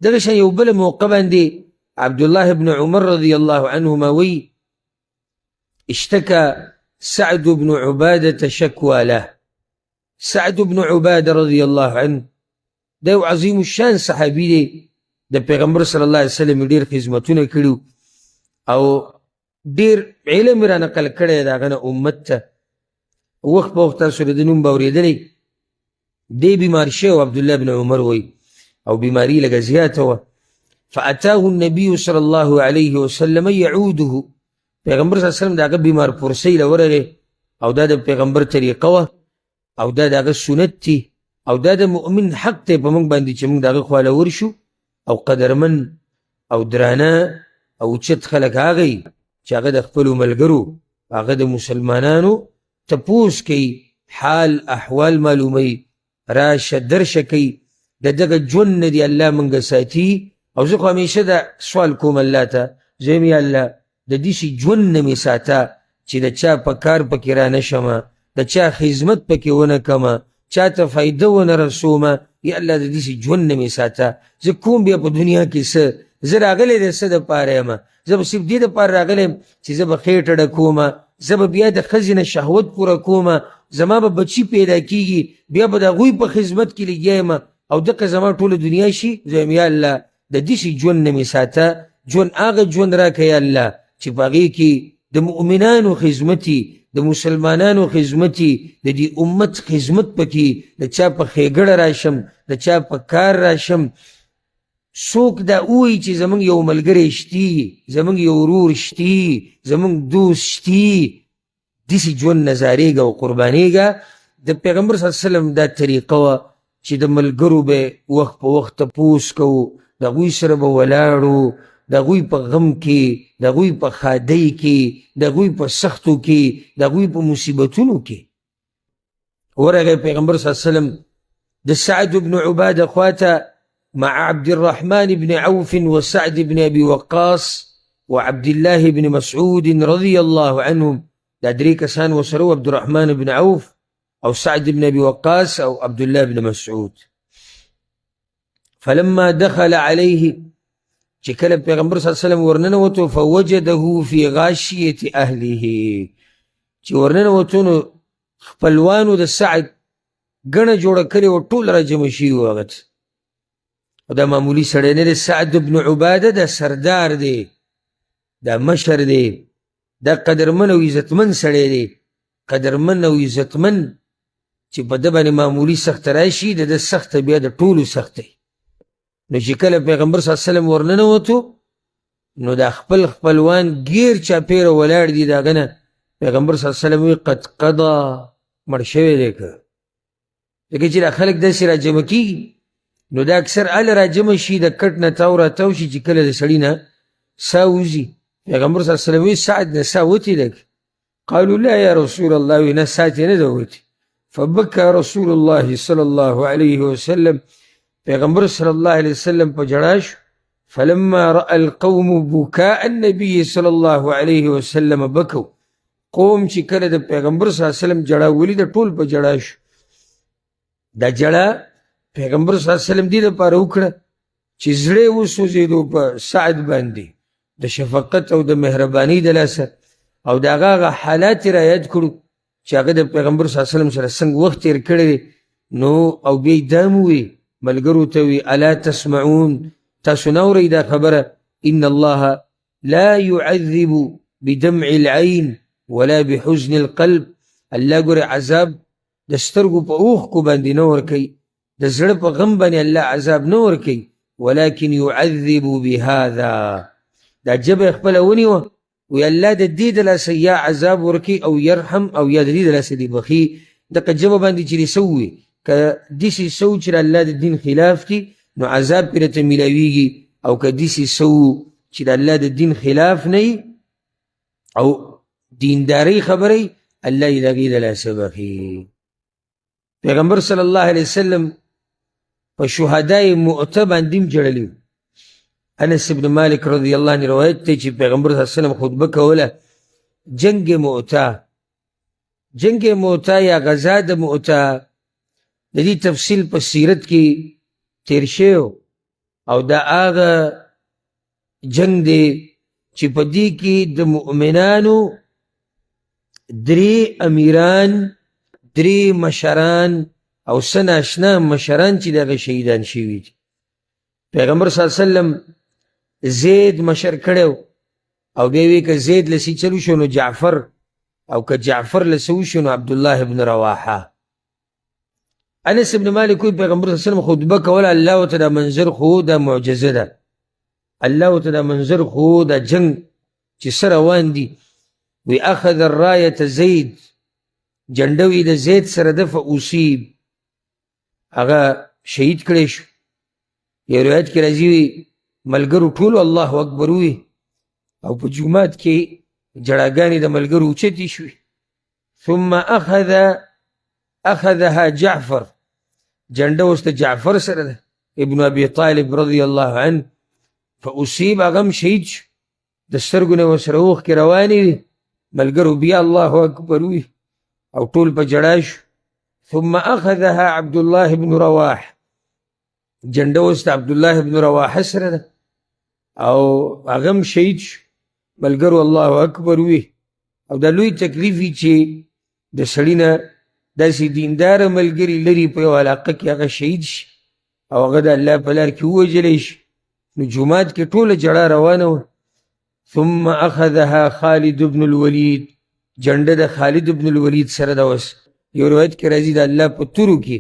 دغه شان یو بله موقع باندې عبدالله بن عمر رضی الله عنهما وی اشتكى سعد بن عبادة شكوى له. سعد بن عبادة رضي الله عنه دا یو عظیم الشان صحابي دی، د پیغمبر صلی الله علیه وسلم ډیر خدمتونه کړي او ډیر علم را نقل کړی د هغه نه امت ته. وخت په وخت تاسو د نوم به اورېدلی. دی بیمار شوی عبدالله بن عمر وی او بیماري لږه زیاته وه. فاتاه النبي صلی الله علیه وسلم یعوده. پیغمبر صلی الله علیه وسلم د هغه بیمار پرسۍ له ورغې او دا د پیغمبر طریقه وه او دا د هغه سنت دی او دا د مؤمن حق دی په موږ باندې چې موږ د هغه خواله ورشو. او قدرمن او درانه او اوچت خلک هغه یي چې هغه د خپلو ملګرو هغه د مسلمانانو تپوس کوي، حال احوال معلوموي، راشه درشه کوي. د دغه ژوند نه دې الله موږ ساتي. او زه خو همیشه دا سوال کوم الله ته، زه یم یا الله د داسې ژوند نه مې ساته چې د چا په کار پکې را نه شمه، د چا خدمت پکې ونه کمه، چا ته فایده ونه رسومه. یا الله د داسې ژوند نه مې ساته. زه کوم بیا په دنیا کې څه، زه راغلی د څه دپاره یم؟ زه به صرف دې دپاره راغلی یم چې زه به خېټه ډکومه، زه به بیا د ښځې نه شهوت پوره کومه، زما به بچي پیدا کېږي، بیا به د هغوی په خدمت کې لګیا یم او دقه زما ټوله دنیا شي. زه یم یا الله د داسې ژوند نه مې ساته. ژوند هغه ژوند راکړه یا الله چې په هغې کې د مؤمنانو خدمتي، د مسلمانانو خدمتي، د دې امت خدمت پکې، د چا په ښېګړه راشم، د چا په کار راشم. څوک دا ووایي چې زموږ یو ملګری شتي، زموږ یو ورور شتي، زموږ دوست شتي، داسې ژوند نه زارېږه او قربانېږه. د پیغمبر صلی الله علیه وسلم دا طریقه وه چې د ملګرو به وخت په وخت تپوس کوو، د هغوی سره به ولاړو، د هغوی په غم کې، د هغوی په ښادۍ کې، د هغوی په سختو کې، د هغوی په مصیبتونو کې. ورغی پیغمبر صلی الله علیه وسلم د سعد بن عباده خواته مع عبد الرحمن بن عوف وسعد بن ابي وقاص وعبد الله بن مسعود رضي الله عنهم. دا درې کسان وسره عبد الرحمن بن عوف او سعد بن ابي وقاص او عبد الله بن مسعود. فلما دخل عليه چې کله پیغمبر صلی الله علیه وسلم ورننوتو فوجده فی غاشیة اهله، چې ورننوتو نو خپلوانو د سعد ګڼه جوړه کړې وه، ټول را جمع شوي وو هغه ته. او دا معمولي سړی نه دی، سعد بن عباده دا سردار دی، دا مشر دی، دا قدرمن او عزتمن سړی دی، قدرمن او عزتمن چې په ده باندې معمولي سخته راشي د ده سخته بیا د ټولو سخت دی. نو چې کله پیغمبر صلی الله علیه وسلم ورننوتو نو دا خپل خپلوان ګیر چاپېره ولاړ دي د هغه نه. پیغمبر صلی الله علیه وسلم وی قد قضا، مړ شوی دی که. لکه چې دا خلک داسې را جمع کېږي نو دا اکثر هله را جمع شي د کټ نه تاو را تاو شي چې کله د سړي نه ساه وځي. پیغمبر صلی الله علیه وسلم وی سعد نه ساه وتې لږ؟ قالوا لا یا رسول الله، وی نه ساه تې نه ده وتې. فبکى رسول الله صلی الله علیه وسلم، پیغمبر صلی الله علیه وسلم په جړا شو. فلما رأى القوم بكاء النبي صلی الله علیه وسلم بکوا. قوم چې کله د پیغمبر صلی الله علیه وسلم جړا ولیده ټول په جړا شو. دا جړا پیغمبر صلی الله علیه وسلم دې دپاره وکړه چې زړه یې وسوځېدو په سعد باندې د شفقت او د مهربانۍ د لاسه، او د هغه حالات یې را یاد کړو چې هغه د پیغمبر صلی الله علیه وسلم سره څنګه وخت تېر کړی دی. نو او بیا یې دا ووی ملګرو ته وی الا تسمعون، تاسو نه اورئ دا خبره؟ ان الله لا يعذب بدمع العين ولا بحزن القلب. الله ګوره عذاب د سترګو په اوښکو باندې نه ورکوي، د زړه په غم باندې الله عذاب نه ورکوي، ولكن يعذب بهذا. دا جبه یې خپله ونیوه وی الله د دې د لاسه یا عذاب ورکوي او یرحم، او یا د دې د لاسه دې بخي. دقه جبه باندې چې دې سووي که داسې سو چې د الله د دین خلاف دي نو عذاب پرې ته میلاویږي، او که داسې سو چې د الله د دین خلاف نه وي او دیندارۍ خبره الله یې د هغې د لاسه بخي. پیغمبر صلی الله علیه وسلم په شهدای مؤته باندې هم جړلی. انس ابن مالک رضی الله عنه روایت دی چې پیغمبر صلی الله علیه وسلم خطبه کوله جنگ مؤته. جنگ مؤته یا غزا د مؤته د دې تفصیل په سیرت کې تیر شوی او دا هغه جنگ دی چې په دې کې د مؤمنانو 3 امیران 3 مشران او څه ناشنا مشران چې دغه شهیدان شوي دي. پیغمبر صلی الله علیه وسلم زید مشر کړی او بیا وی که زید لسی چلو شو نو جعفر، او که جعفر لسی وشو نو عبدالله ابن رواحه. انس ابن مالک وی پیغمبر صلی الله علیه وسلم خطبه کوله، الله ورته دا منظر خو دا معجزه ده، الله ورته دا منظر خو دا جنگ چې څه روان دي. وی اخذ الرایة زید، جنډه وی د زید سره ده، فاصیب هغه شهید کړی شو. یو روایت کې راځي وی ملګرو ټولو الله اکبر وی او په جومات کې جړاګانې د ملګرو اوچتې شوې. ثم اخذها جعفر، جنډه اوس د جعفر سره ده ابن ابي طالب رضی الله عنه، فاصیب هغه هم شهید شو. د سترګو نه ورسره اوښکې روانې وي، ملګرو بیا الله اکبر وی او ټول په جړا شو. ثم اخذها عبد الله بن رواح، جنډه اوس د عبدالله بن رواحه سره ده او هغه هم شهید شو، ملګرو الله اکبر وی. او دا لوی تکلیف وي چې د سړي نه داسې دینداره ملګري لري په یو علاقه کې هغه شهید شي او هغه د الله په لار کې ووژلی شي. نو جومات کې ټوله جړا روانه وه. ثم اخذها خالد بن الولید، جنډه د خالد بن الولید سره ده. اوس یو روایت کې راځي د الله په تورو کې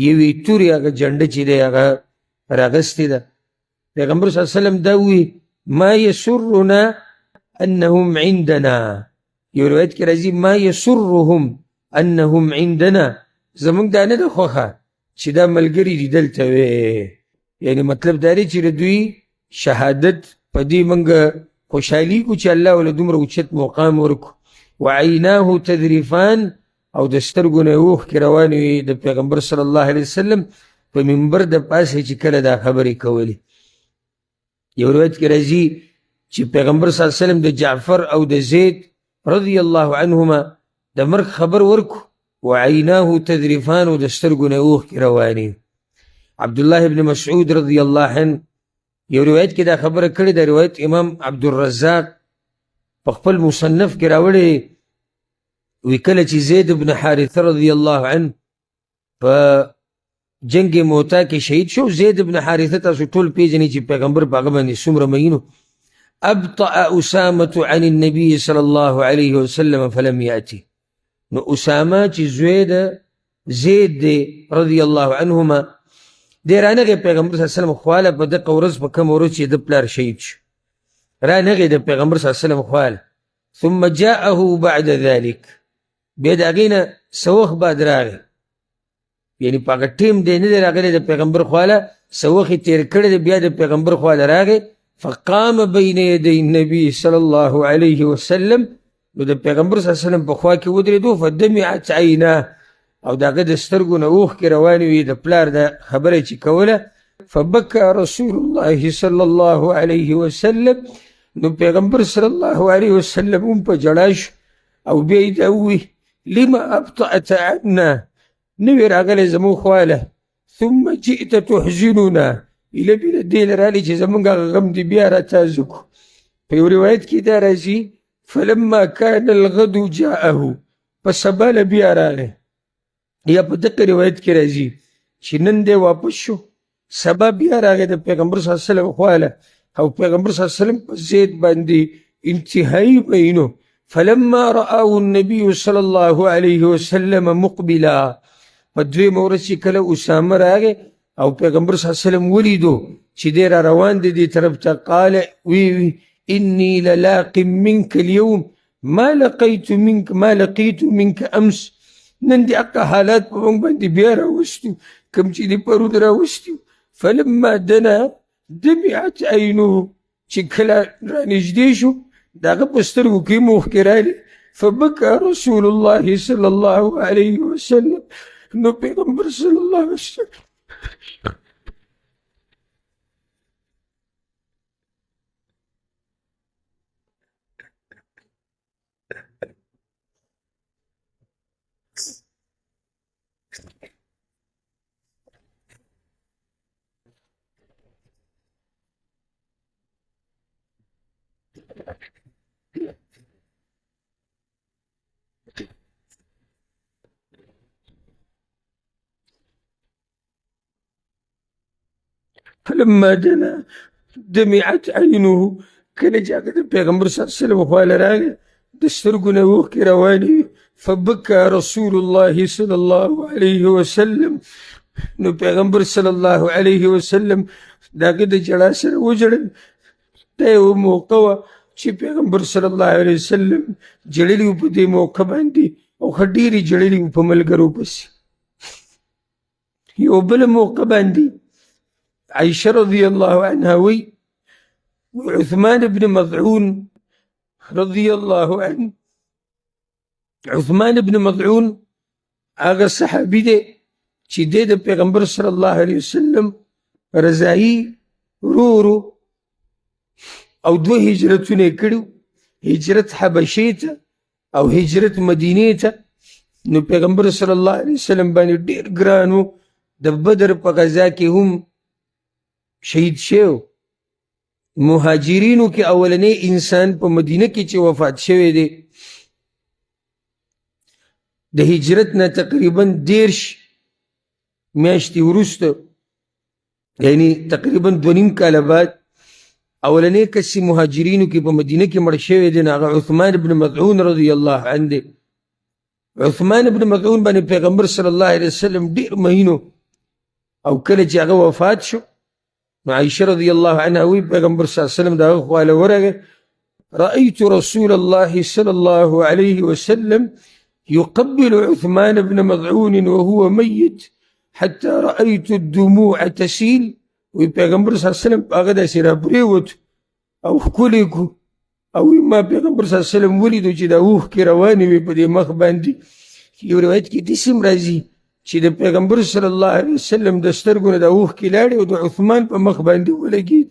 یوې تورې هغه جنډه چې دی هغه راغستې ده. پیغمبر صلی الله علیه وسلم دا وی ما یسرنا انهم عندنا، یو روایت کې راځي ما یسرهم انهم عندنا، زمونږ دا نه ده خوښه چې دا ملګري دي دلته وی. یعنی مطلب دا دی چې د دوی شهادت په دې موږ خوشحالي کو چې الله وله دومره اوچت مقام ورکو. وعیناه تذریفان، او د سترګو نه اوښکې روانې وي د پیغمبر صلی الله علیه وسلم په منبر د پاسه چې کله دا خبرې کولې. یو روایت کې راځي چې پیغمبر صلی الله علیه وسلم د جعفر او د زید رضی الله عنهما د مرګ خبر ورکو. وعیناه تذریفان، او د سترګو نه اوښکې روانې. عبدالله ابن مسعود رضی الله عنه یو روایت کې دا خبره کړې ده، روایت امام عبدالرزاق په خپل مصنف کې راوړی. وی کله چې زید بن حارثه رضی الله عنه په جنگ موتا کې شهید شو، زید بن حارثه تاسو ټول پیژنئ چې پیغمبر په هغه باندې څومره مینو. ابطأ اسامة عن النبي صلی الله علیه وسلم فلم یأتی، نو اسامه چې زوی د زید دی رضی الله عنهما دی رانغې پیغمبر صلی الله علیه وسلم خواله په دغه ورځ په کومه ورځ چې د پلار شهید شو، رانغې د پیغمبر صلی الله علیه وسلم خواله. ثم جاءه بعد ذلك، بیا د هغې نه څه وخت بعد راغی، یعنی په هغه ټیم دی نه دی راغلی د پیغمبر خواله، څه وخت یې تېر کړی دی، بیا د پیغمبر خواله راغی. فقام بین یدی النبي صلی الله علیه وسلم، نو د پیغمبر صلی الله علیه وسلم په خوا کې ودرېدو. فدمعت عیناه، او د هغه د سترګو نه اوښکې روانې وي د پلار د خبره چې کوله. فبکى رسول الله صلی الله علیه وسلم، نو پیغمبر صلی الله علیه وسلم هم په ژړا شو او بیا یې دا ووی لما ابطأت عنا، نوې راغلی زموږ خواله. ثم جئت تحزننا، ایله بېله دې نه راغلی چې زموږ هغه غم دې بیا راتازه کړو. په یو روایت کې دا راځي فلما كان الغد جاءه، په سبا له بیا راغی. یا په دغه روایت کې راځي چې نن دی واپس شو، سبا بیا راغی د پیغمبر صلی الله علیه وسلم خواله، او پیغمبر صلی الله علیه وسلم په زید باندې انتهایی مینو. فلما رآه النبي صلی الله علیه وسلم مقبلا، په دویمه ورځ چې کله اسامه راغی او پیغمبر صلی الله علیه وسلم ولیدو چې دی را روان دی دې طرف ته، قال وی انی للاق منک اليوم ما لقیت منک امس، نن دې هغه حالات په موږ باندې بیا راوستي کوم چې دې پرون راوستي. فلما دنا دمعت عینه، چې کله رانږدې شو د هغه په سترګو کې اوښکې راغلې. فبکى رسول الله صلی الله علیه وسلم، نو پیغمبر صلی الله علیه وسلم فلما دنا دمعت عينه كان جاء پیغمبر صلى الله عليه وسلم وقال راغ دسترګونه اوښکې روانې فبكى رسول الله صلى الله عليه وسلم نو پیغمبر صلی الله علیه وسلم داګه د جړا سره وجړل دا یو موقع وه چې پیغمبر صلی الله علیه وسلم جړلي وو په دې موقع باندې او ښه ډېرې جړلي وو په ملګرو پسې یو بله موقع باندې عائشه رضی الله عنها وی عثمان بن مظعون رضی الله عنه عثمان بن مظعون هغه صحابي دی چې د پیغمبر صلی الله علیه وسلم رضایي ورو او دوه هجرتونه یې کړي هجرت حبشې ته او هجرت مدینې ته نو پیغمبر صلی الله علیه وسلم باندې ډېر ګران و د بدر په غزا کې هم شهید شوی مهاجرینو کې اولنی انسان په مدینه کې چې وفات شوی دی د هجرت نه تقریبا 10 میاشتې وروسته یعنی تقریبا 2.5 کاله بعد اولنی کس مهاجرینو کې په مدینه کې مړ شوی دی هغه عثمان بن مظعون رضی الله عنه دی عثمان بن مظعون باندې پیغمبر صلی الله علیه وسلم ډېر مهینو او کله چې هغه وفات شو عائشه رضی الله عنها وی پیغمبر صلی الله علیه وسلم دغه خواله ورغه رأيت رسول الله صلی الله علیه وسلم يقبل عثمان بن مظعون وهو ميت حتى رأيت الدموع تسيل وی پیغمبر صلی الله علیه وسلم هغه داسې راپرېوت او ښکلی کړو او ما پیغمبر صلی الله علیه وسلم ولیدو چې دا اوښکې روانې وې په دې مخ باندې یو روایت کې داسې هم راځي چې د پیغمبر صلی الله علیه وسلم د سترګو نه دا اوښکې لاړې او د عثمان په مخ باندې ولګېد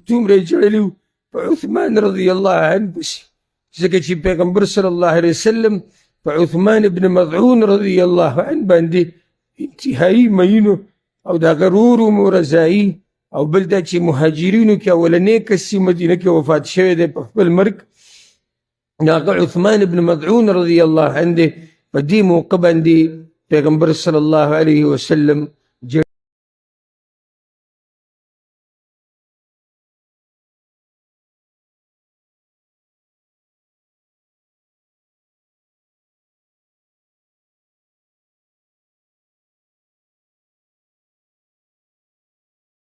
دومره یې جړلي وو په عثمان رضی الله عنه پسې ځکه چې پیغمبر صلی الله علیه وسلم په عثمان ابن مظعون رضی الله عنه باندې انتهایی مینو او د هغه ورور مو رضایي او بل دا چې مهاجرینو کې اولنی کس مدینه کې وفات شوی دی په خپل مرګ هغه عثمان ابن مظعون رضی الله عنه په دې موقع باندې پیغمبر صلی الله علیه وسلم